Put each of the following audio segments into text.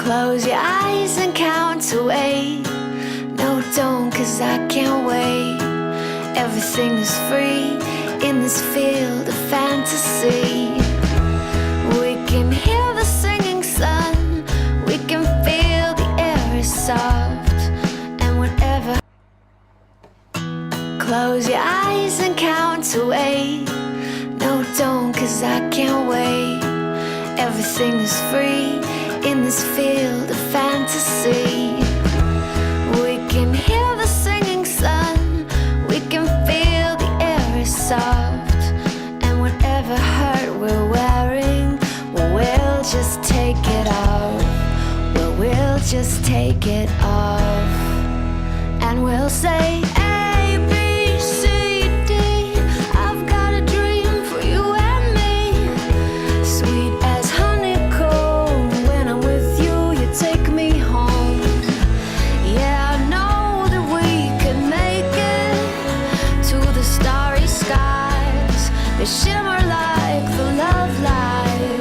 Close your eyes and count to 8. No, don't, 'cause I can't wait. Everything is free in this field of fantasy. We can hear the singing sun, we can feel the air is soft, and whatever. Close your eyes and count to 8. No, don't, 'cause I can't wait. Everything is free in this field of fantasy. We can hear the singing sun, we can feel the air is soft, and whatever hurt we're wearing, we'll just take it off. Well, we'll just take it off, and we'll say A, B, C, D. I've got a dream for you and me, sweet as honeycomb. When I'm with you, you take me home. Yeah, I know that we can make it to the starry skies. They shimmer like the love light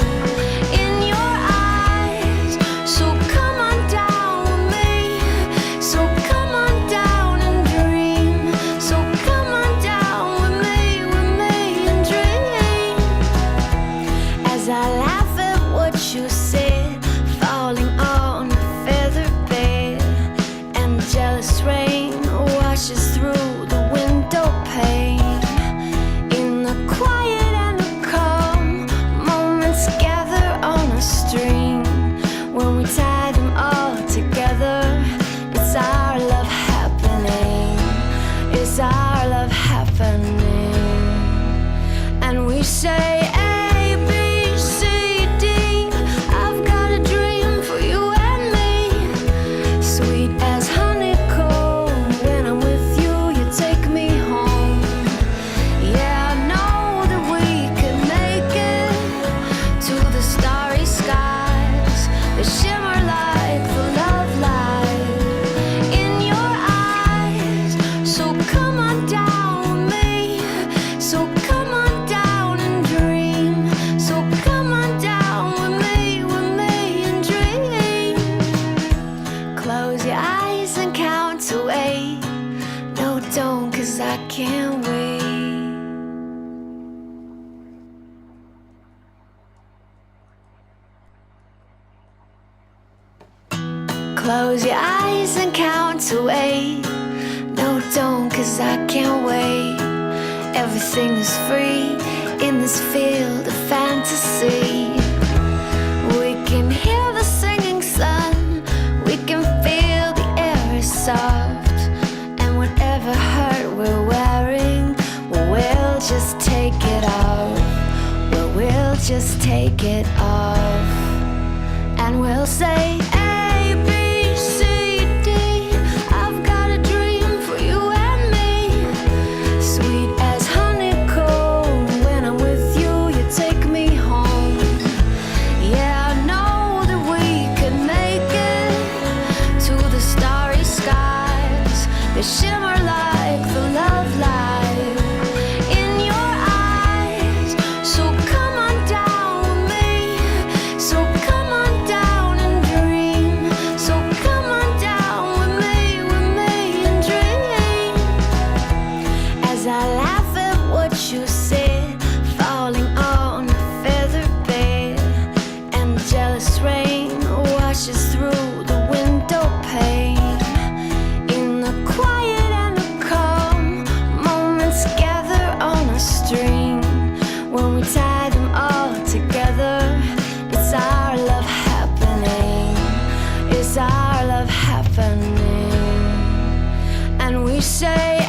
in your eyes. So come on down with me, so come on down and dream. So come on down with me and dream. As I laugh at what you said, falling on a feather bed, and the jealous rain washes through the window pane. In the quiet and the calm, moments gather on a string. When we tie them all together, it's our love happening. It's our love happening. And we say A, B, C, D. I've got a dream for you and me, sweet as honeycomb. When I'm with you, you take me home. Yeah, I know that we can make it to the starry skies. They shimmer like the love light in your eyes. So come on down with me, so come on down and dream. So come on down with me and dream. Close your eyes and count to 8. No, don't, 'cause I can't wait. Close your eyes and count to 8. No, don't, 'cause I can't wait. Everything is free in this field of fantasy. We can hear the singing sun, we can feel the air is soft, and whatever hurt we're wearing, we'll just take it off. Well, we'll just take it off, and we'll say A, B, C, D. I've got a dream for you and me, sweet as honeycomb. When I'm with you, you take me home. Yeah, I know that we can make it to the starry skies. They shimmer like the love light in your eyes. So come on down with me, so come on down and dream. So come on down with me and dream. As I laugh at what you said, falling on a feather bed, and the jealous rain washes through the window pane. In the quiet and the calm, moments gather on a string. When we tie them all together, it's our love happening. It's our love happening. And we say